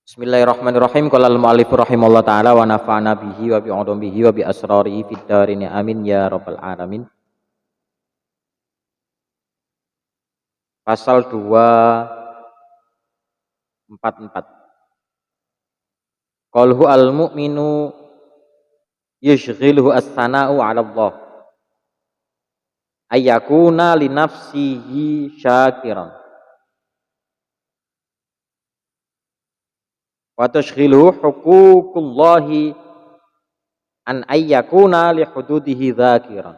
Bismillahirrahmanirrahim. Qala al-mu'allif rahimallahu taala wa nafa'ana bihi wa bi ulumihi wa bi asrarihi fid darin amin ya rabbal alamin. Pasal 244. Qalhu al-mu'minu yushghiluhu as-sana'u 'ala Allah. Ayyakuna li nafsihi syakiran. Wa tushghiluhu huququllahi an ayyakuna li hududihi dzakiran.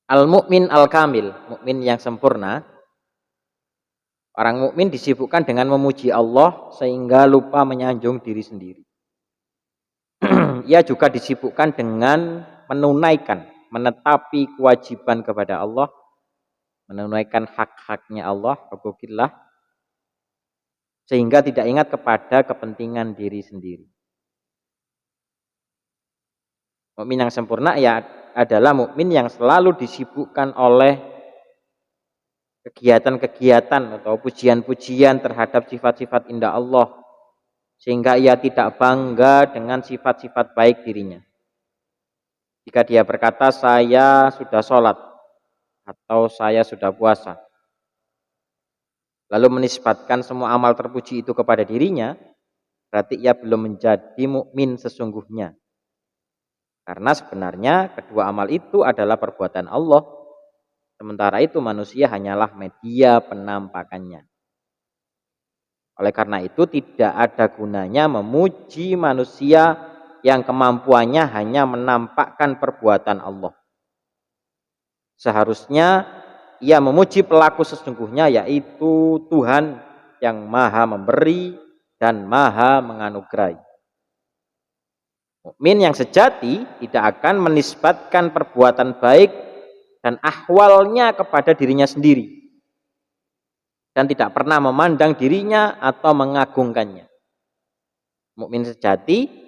Al-mu'min al-kamil, mukmin yang sempurna. Orang mukmin disibukkan dengan memuji Allah sehingga lupa menyanjung diri sendiri. Ia juga disibukkan dengan menunaikan, menetapi kewajiban kepada Allah, menunaikan hak-haknya Allah, hukukillah, sehingga tidak ingat kepada kepentingan diri sendiri. Mukmin yang sempurna ya adalah mukmin yang selalu disibukkan oleh kegiatan-kegiatan atau pujian-pujian terhadap sifat-sifat indah Allah, sehingga ia tidak bangga dengan sifat-sifat baik dirinya. Jika dia berkata saya sudah sholat atau saya sudah puasa, lalu menisbatkan semua amal terpuji itu kepada dirinya, berarti ia belum menjadi mukmin sesungguhnya. Karena sebenarnya kedua amal itu adalah perbuatan Allah. Sementara itu manusia hanyalah media penampakannya. Oleh karena itu tidak ada gunanya memuji manusia yang kemampuannya hanya menampakkan perbuatan Allah. Seharusnya ia memuji pelaku sesungguhnya, yaitu Tuhan yang maha memberi dan maha menganugerahi. Mukmin yang sejati tidak akan menisbatkan perbuatan baik dan ahwalnya kepada dirinya sendiri, dan tidak pernah memandang dirinya atau mengagungkannya. Mukmin sejati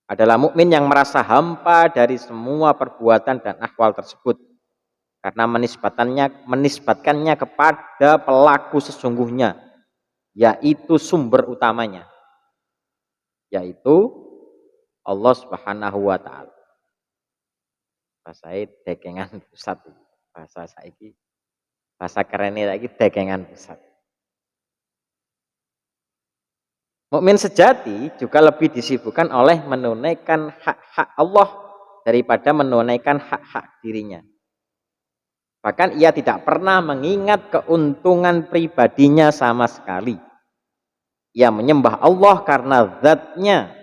adalah mukmin yang merasa hampa dari semua perbuatan dan ahwal tersebut, karena menisbatkannya kepada pelaku sesungguhnya, yaitu sumber utamanya, yaitu Allah Subhanahu wa taala. Bahasa dekengan pusat, bahasa saiki, bahasa kerennya lagi dekengan pusat. Mukmin sejati juga lebih disibukkan oleh menunaikan hak-hak Allah daripada menunaikan hak-hak dirinya. Bahkan ia tidak pernah mengingat keuntungan pribadinya sama sekali. Ia menyembah Allah karena zatnya,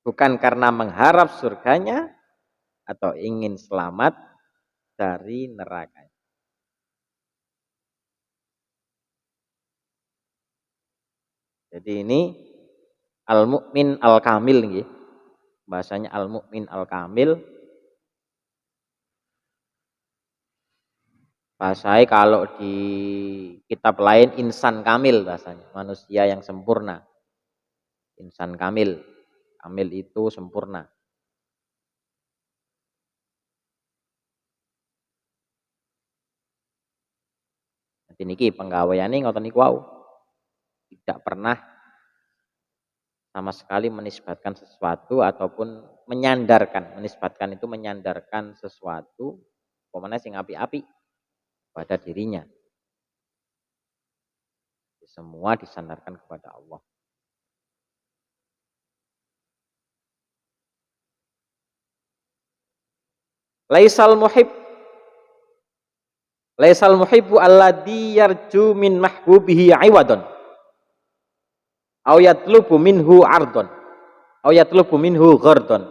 bukan karena mengharap surganya atau ingin selamat dari neraka. Jadi ini al-mu'min al-kamil nggih. Bahasanya al-mu'min al-kamil. Bahasanya kalau di kitab lain insan kamil bahasanya, manusia yang sempurna. Insan kamil. Kamil itu sempurna. Jadi niki penggaweane ngoten niku wau. Tidak pernah sama sekali menisbatkan sesuatu ataupun menyandarkan. Menisbatkan itu menyandarkan sesuatu pemana sing api-api pada dirinya. Semua disandarkan kepada Allah. Laisal muhibbu alladhi yarju min mahbubihi iwadon aw yatlubu minhu ardon aw yatlubu minhu ghardon.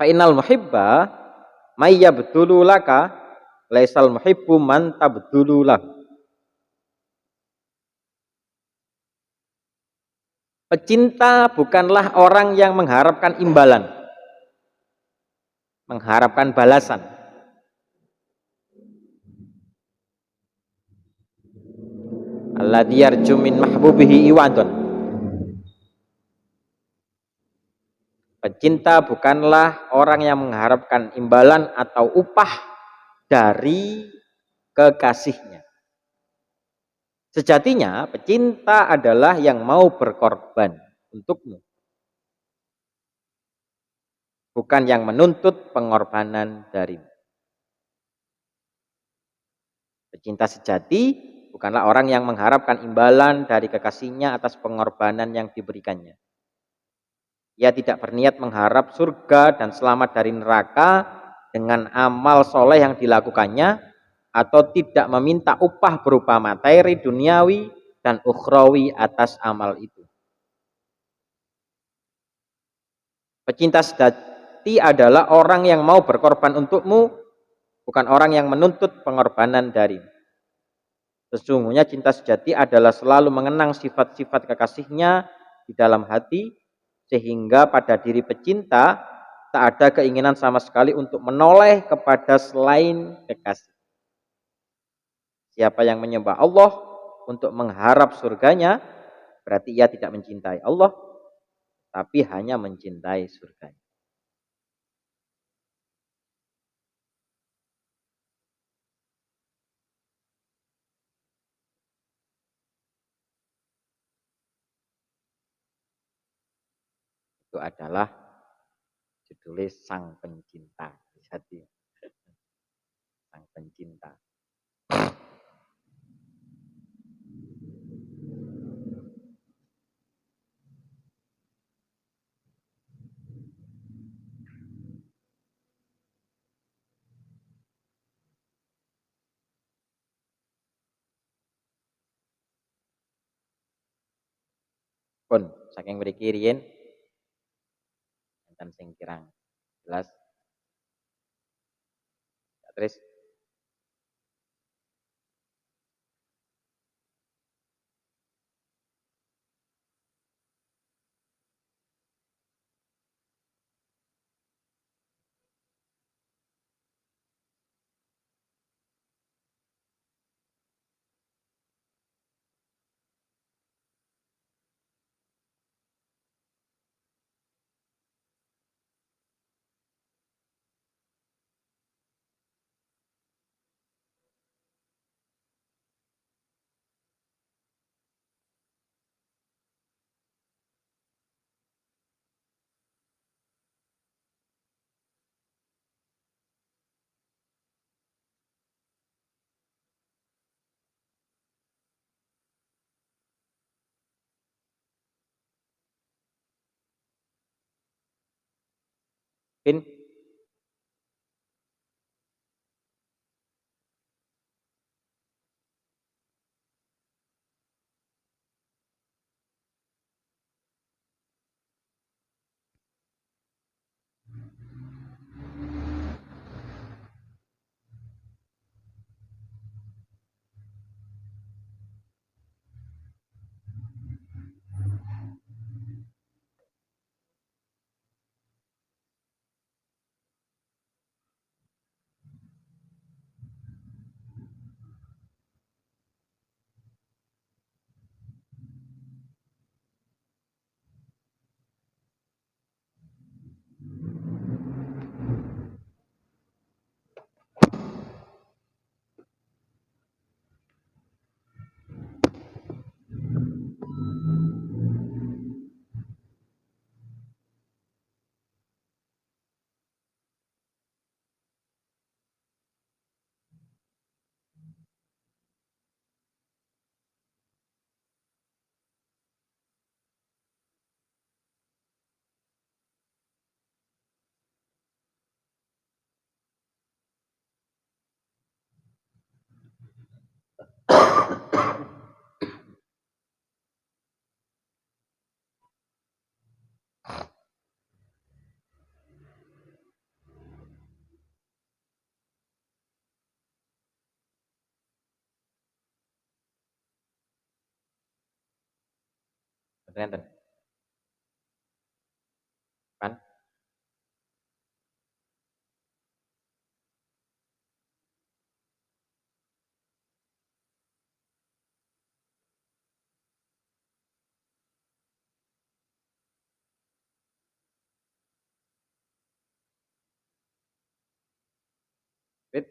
Fa innal muhibba may yabdulu laka laisal muhibbu man tabdulu lahu. Pecinta bukanlah orang yang mengharapkan imbalan, mengharapkan balasan. Alladhi yarju min mahbubihi iwadon. Pecinta bukanlah orang yang mengharapkan imbalan atau upah dari kekasihnya. Sejatinya pecinta adalah yang mau berkorban untukmu, bukan yang menuntut pengorbanan darimu. Pecinta sejati bukanlah orang yang mengharapkan imbalan dari kekasihnya atas pengorbanan yang diberikannya. Ia tidak berniat mengharap surga dan selamat dari neraka dengan amal soleh yang dilakukannya, atau tidak meminta upah berupa materi duniawi dan ukhrawi atas amal itu. Pecinta sejati adalah orang yang mau berkorban untukmu, bukan orang yang menuntut pengorbanan darimu. Sesungguhnya cinta sejati adalah selalu mengenang sifat-sifat kekasihnya di dalam hati, sehingga pada diri pecinta tak ada keinginan sama sekali untuk menoleh kepada selain kekasih. Siapa yang menyembah Allah untuk mengharap surganya, berarti ia tidak mencintai Allah, tapi hanya mencintai surganya. Itu adalah judulnya Sang Pencinta. Jadi, Sang Pencinta. Pun saking mriki riyin enten sing kirang jelas. Terus Pin enten kan Pin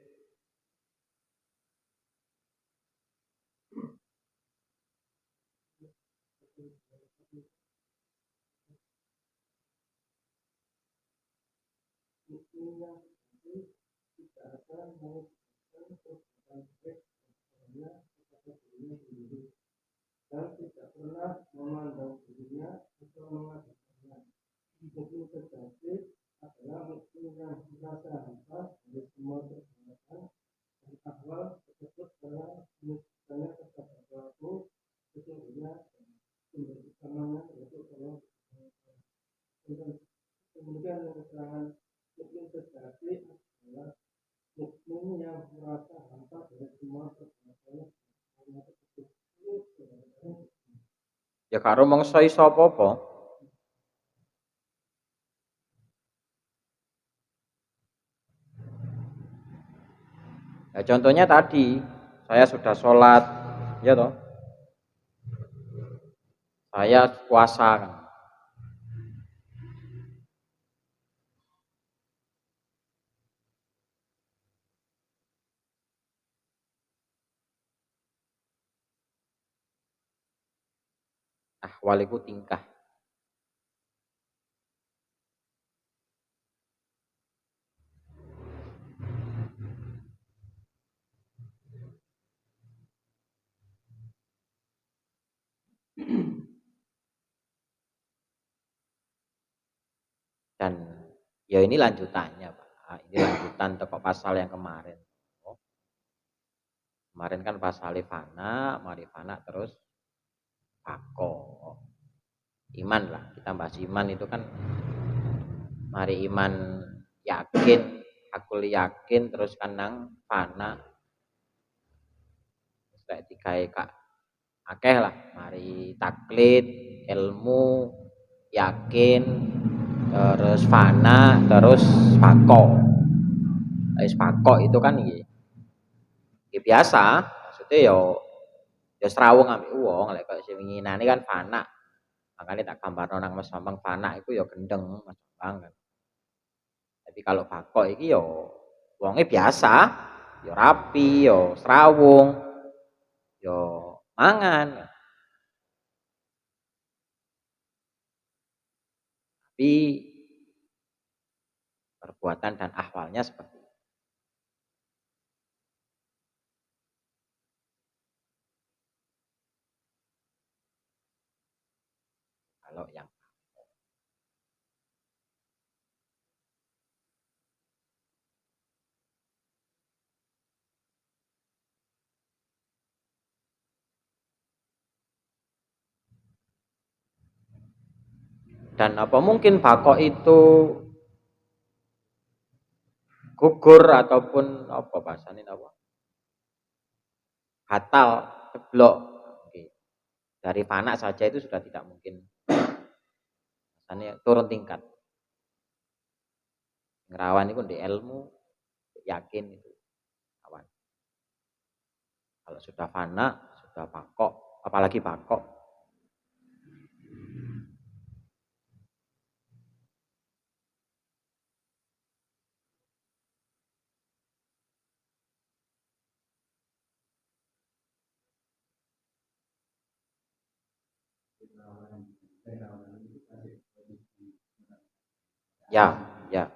Ya karo mongso iso apa-apa. Ya contohnya tadi, saya sudah sholat, ya toh. Saya puasa kan. Ahwal iku tingkah. Dan ya ini lanjutannya, Pak. Ini lanjutan toko pasal yang kemarin. Oh, kemarin kan pasal fana, mari fana terus bako. Iman lah, kita bahas iman itu kan mari iman yakin, aku yakin terus kan nang fana. Kayak dikai kak akeh lah, mari taklid, ilmu, yakin, terus fana, terus bako. Pako itu kan ya biasa, maksudnya ya serawung ambek wong lek kok sing winginane kan fana. Makanya tak gambarno nang Mas Bambang fana itu ya gendeng Mas Bambang kan. Tapi kalau bako iki ya wonge biasa, ya rapi, ya serawung, ya mangan. Tapi perbuatan dan ahwalnya seperti itu. Kalau yang dan apa mungkin bako itu gugur ataupun apa bahasane apa? Batal, jeblok. Oke. Dari fana saja itu sudah tidak mungkin. Bahasane turun tingkat. Ngerawan itu di ilmu, yakin itu kawan. Kalau sudah fana, sudah bako, apalagi bako. Ya, ya.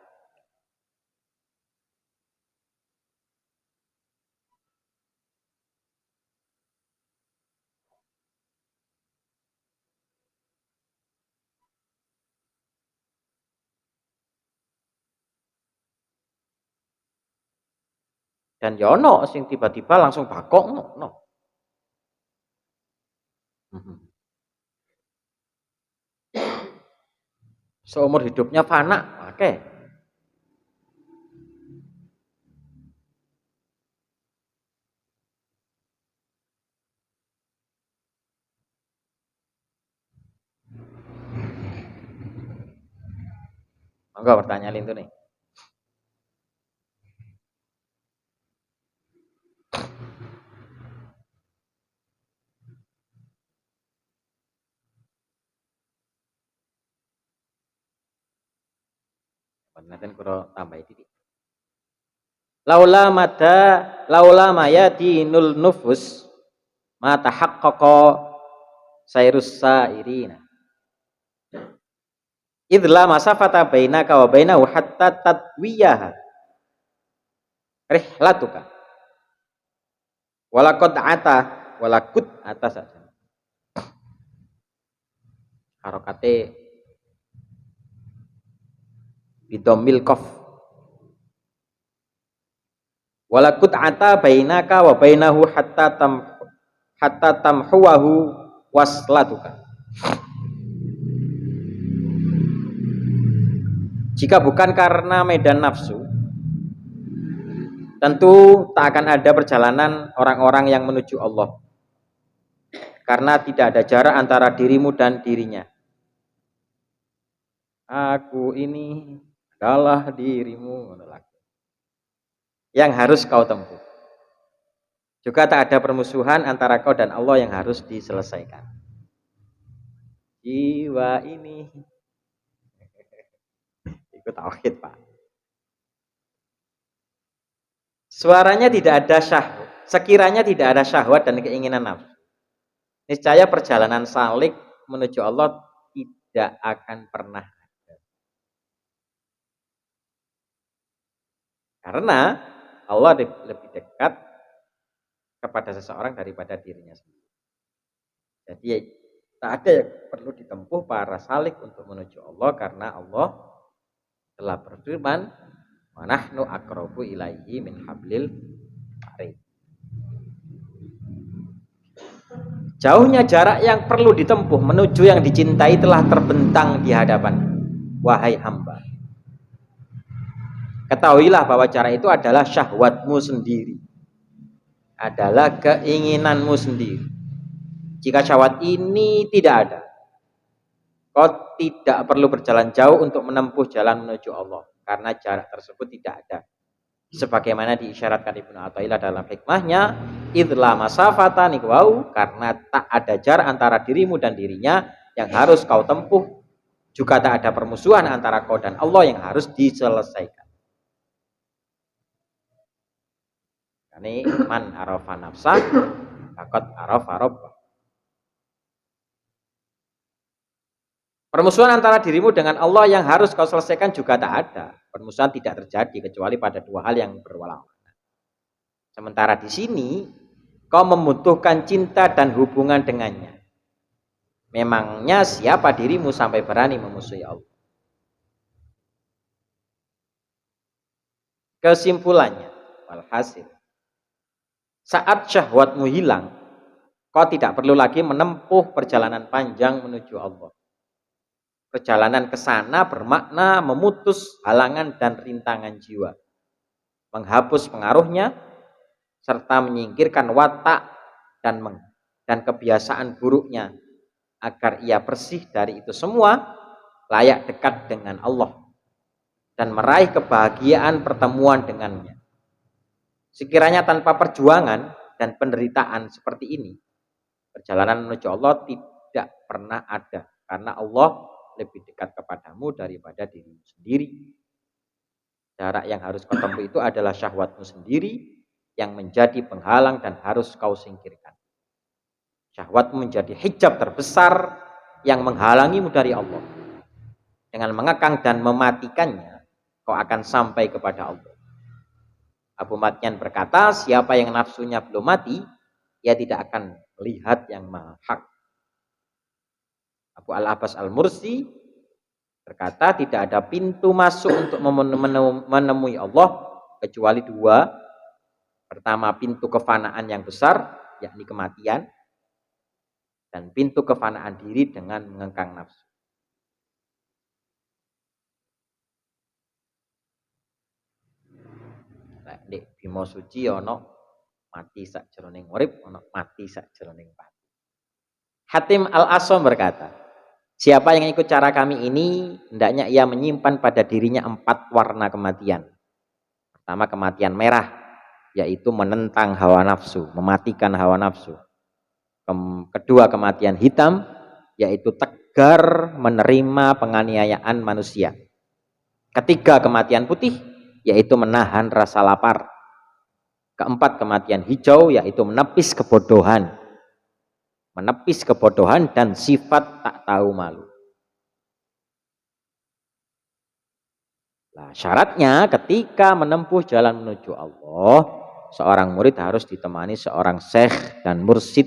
Dan yono sing tiba-tiba langsung bako no. Seumur hidupnya fana, oke. Enggak pertanyaan itu nih. Nanti kuro tambah itu. Laula maya dinul nufus ma tahaqqaqa sairus sairina. idla masafata bainaka wa bainahu hatta tatwiyaha rihlatuka walakut ata saja harokate bidomil kof walakut ata bainaka wa bainahu hatta tamhuwahu waslatuka. Jika bukan karena medan nafsu, tentu tak akan ada perjalanan orang-orang yang menuju Allah. Karena tidak ada jarak antara dirimu dan dirinya. Aku ini adalah dirimu yang harus kau tempuh. Juga tak ada permusuhan antara kau dan Allah yang harus diselesaikan. Jiwa ini itu tauhid, Pak. Suaranya tidak ada syahwat. Sekiranya tidak ada syahwat dan keinginan nafsu, niscaya perjalanan salik menuju Allah tidak akan pernah ada. Karena Allah lebih dekat kepada seseorang daripada dirinya sendiri. Jadi tak ada yang perlu ditempuh para salik untuk menuju Allah, karena Allah telah berfirman, wa nahnu aqrabu ilaihi min hablil warid. Jauhnya jarak yang perlu ditempuh menuju yang dicintai telah terbentang di hadapan. Wahai hamba, ketahuilah bahwa cara itu adalah syahwatmu sendiri, adalah keinginanmu sendiri. Jika syahwat ini tidak ada, kau tidak perlu berjalan jauh untuk menempuh jalan menuju Allah, karena jarak tersebut tidak ada. Sebagaimana diisyaratkan Ibnu Athaillah dalam hikmahnya, idla masafata nikwau, karena tak ada jarak antara dirimu dan dirinya yang harus kau tempuh, juga tak ada permusuhan antara kau dan Allah yang harus diselesaikan. Ini man arafa nafsah faqad arafa rabbah. Permusuhan antara dirimu dengan Allah yang harus kau selesaikan juga tak ada. Permusuhan tidak terjadi kecuali pada dua hal yang berlawanan. Sementara di sini kau membutuhkan cinta dan hubungan dengannya. Memangnya siapa dirimu sampai berani memusuhi Allah? Kesimpulannya, walhasil, saat syahwatmu hilang, kau tidak perlu lagi menempuh perjalanan panjang menuju Allah. Perjalanan ke sana bermakna memutus halangan dan rintangan jiwa, menghapus pengaruhnya, serta menyingkirkan watak dan kebiasaan buruknya, agar ia bersih dari itu semua, layak dekat dengan Allah, dan meraih kebahagiaan pertemuan dengannya. Sekiranya tanpa perjuangan dan penderitaan seperti ini, perjalanan menuju Allah tidak pernah ada, karena Allah lebih dekat kepadamu daripada dirimu sendiri. Jarak yang harus kau tempuh itu adalah syahwatmu sendiri yang menjadi penghalang dan harus kau singkirkan. Syahwatmu menjadi hijab terbesar yang menghalangimu dari Allah. Dengan mengekang dan mematikannya, kau akan sampai kepada Allah. Abu Matyan berkata, siapa yang nafsunya belum mati, ia tidak akan melihat yang maha hak. Abu Al-Abbas Al-Mursi berkata, tidak ada pintu masuk untuk menemui Allah kecuali dua. Pertama, pintu kefanaan yang besar, yakni kematian, dan pintu kefanaan diri dengan mengekang nafsu. Di Bimo Suci ono mati sakjroning urip, ono mati sakjroning pati. Hatim Al-Asom berkata, siapa yang ikut cara kami ini, hendaknya ia menyimpan pada dirinya 4 warna kematian. Pertama, kematian merah, yaitu menentang hawa nafsu, mematikan hawa nafsu. Kedua, kematian hitam, yaitu tegar menerima penganiayaan manusia. Ketiga, kematian putih, yaitu menahan rasa lapar. Keempat, kematian hijau, yaitu menepis kebodohan. Menepis kebodohan dan sifat tak tahu malu. Nah, syaratnya ketika menempuh jalan menuju Allah, seorang murid harus ditemani seorang syekh dan mursyid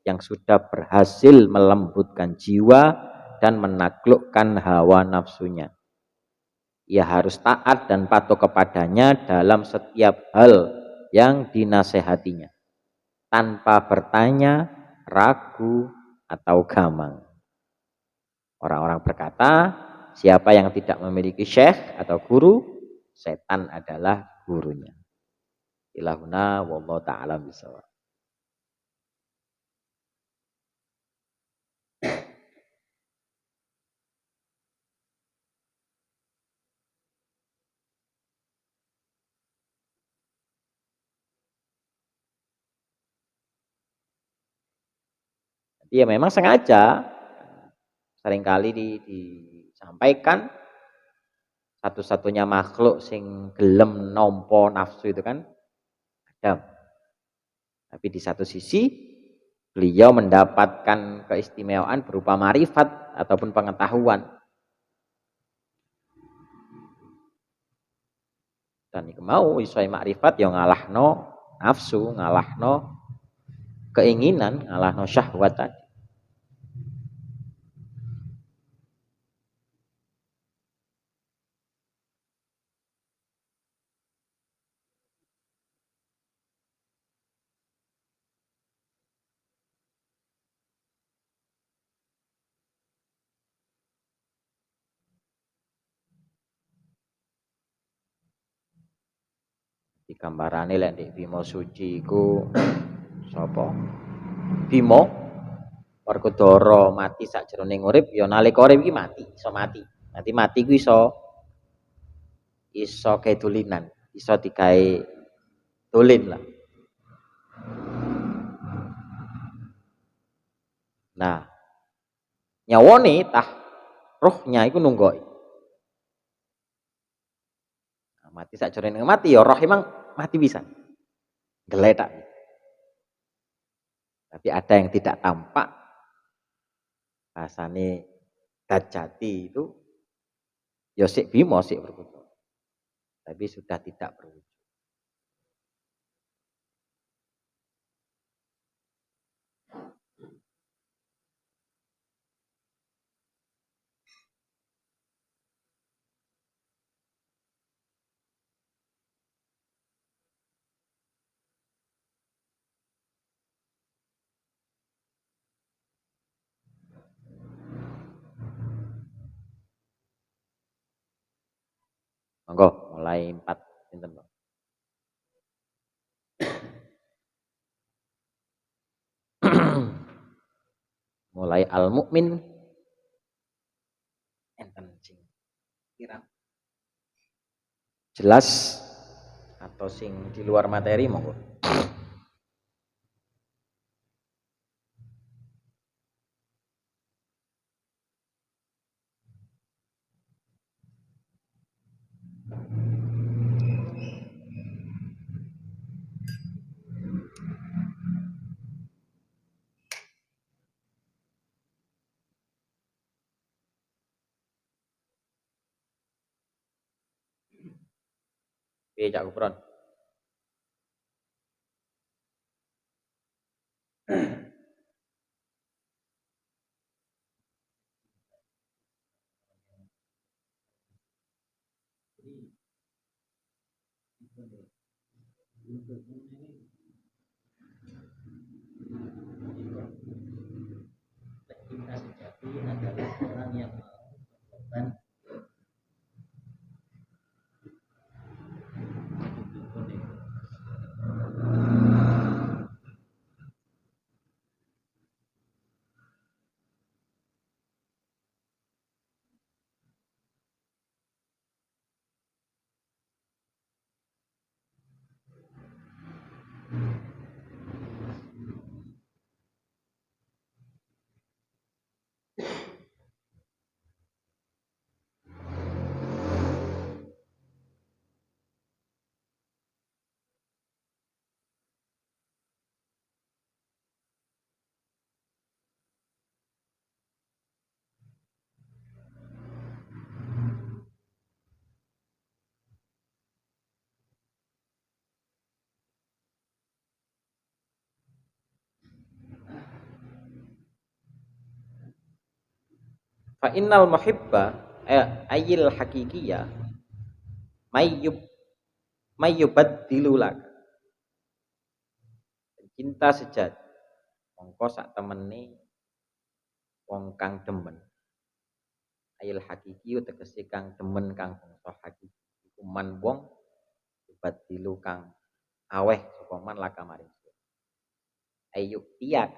yang sudah berhasil melembutkan jiwa dan menaklukkan hawa nafsunya. Ia harus taat dan patuh kepadanya dalam setiap hal yang dinasehatinya, tanpa bertanya, ragu, atau gamang. Orang-orang berkata, siapa yang tidak memiliki syekh atau guru, setan adalah gurunya. Ilahuna wallahu ta'ala bisawab. Ya memang sengaja seringkali disampaikan satu-satunya makhluk sing gelem nompo nafsu itu kan Adam. Tapi di satu sisi beliau mendapatkan keistimewaan berupa marifat ataupun pengetahuan. Dan iku mau iso makrifat ya ngalahno nafsu, ngalahno keinginan, ngalahno syahwat tadi. Di gambarane lek ndek Bima Suci iku sapa? Bima Werkudara mati sakjroning urip ya nalika urip iki mati, iso mati. Nanti mati ku iso gawe dolinan, iso digawe dolin lah. Nah, nyawane tah rohnya iku nunggoki. Nah, mati sakjroning mati ya roh emang mati bisa. Geletak. Tapi ada yang tidak tampak, rasane dat jati itu ya sik Bima sik Werkudara. Tapi sudah tidak berwujud. Monggo mulai 4 pinten, Pak. Mulai al-mukmin enten sing kira jelas atau sing di luar materi monggo. Piye Cak Gufron? Kita sejati adalah orang yang mau melakukan Fa innal muhibba ayil hakikiyah mayyub mayyubaddilu lak. Cinta sejati mongko sak temene wong kang demen. Ayil hakiki tegese kang demen kang bangsa hakiki. Iku man wong badilu kang aweh sapa man laka maring sira. Ayuk tiak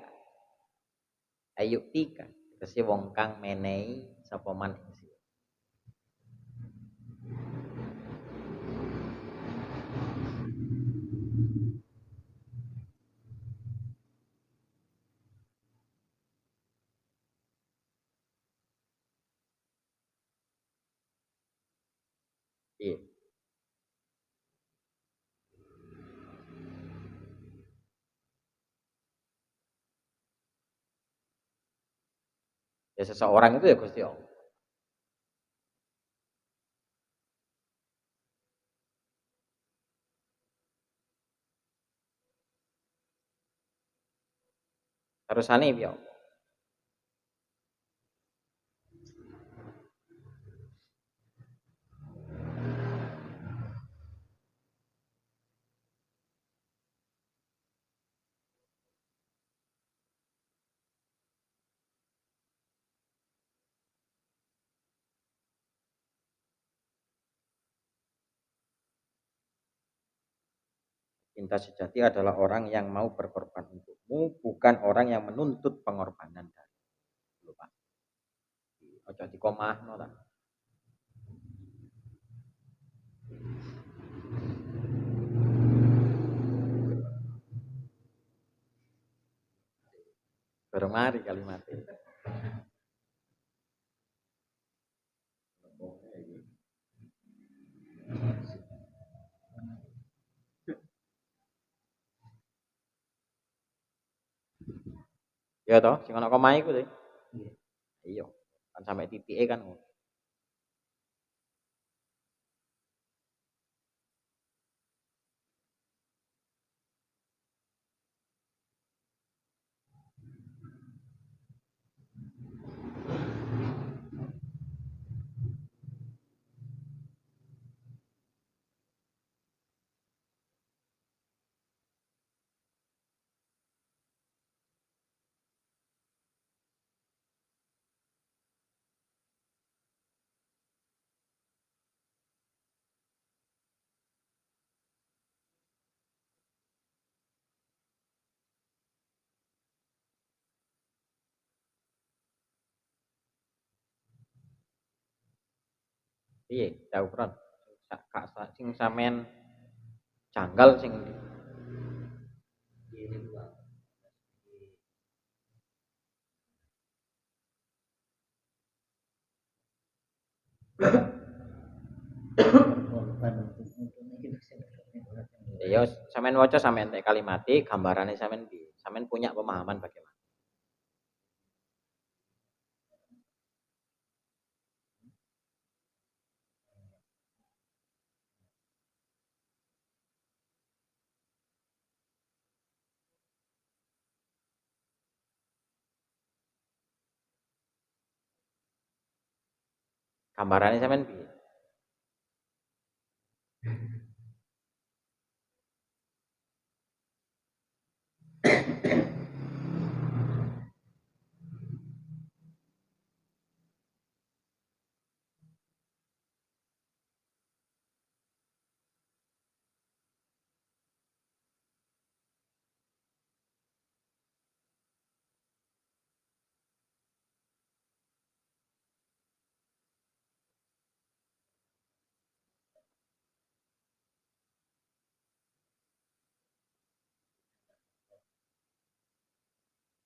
ayuk tika tegese wong kang menehi sapa man ing sira. Iya. Ya seseorang itu ya Gusti Allah. Terusane piye? Cinta sejati adalah orang yang mau berkorban untukmu, bukan orang yang menuntut pengorbanan dari lupa. Ojo dikomahno ta. Bareng mari kalimatnya. Ya toh, sing ana komahe iku to. Iya. Kan sampai titike kan. Piye? Dauran. Sing sampean janggal sing ndi? Ya sampean waca sampean tek kalimate gambarane sampean piye? Sampean punya pemahaman bagaimana? Gambarane sampean piye?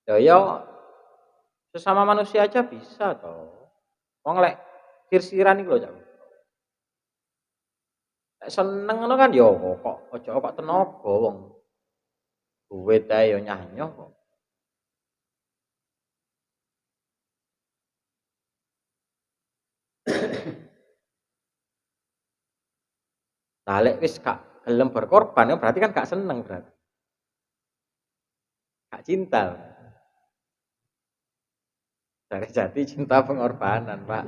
Ya sesama manusia aja bisa toh. Wong lek sir-siran iku lho, Cak. Lek seneng ngono kan ya kok aja kok tenaga wong duit ae ya nyah-nyoh kok. Lah lek wis gak gelem berkorban ya berarti kan gak seneng berarti. Gak cinta. Dari jati cinta pengorbanan, Pak.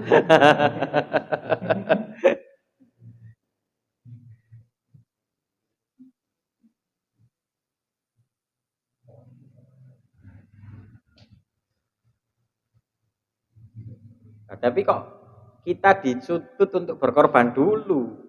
Nah, tapi kok kita dituntut untuk berkorban dulu.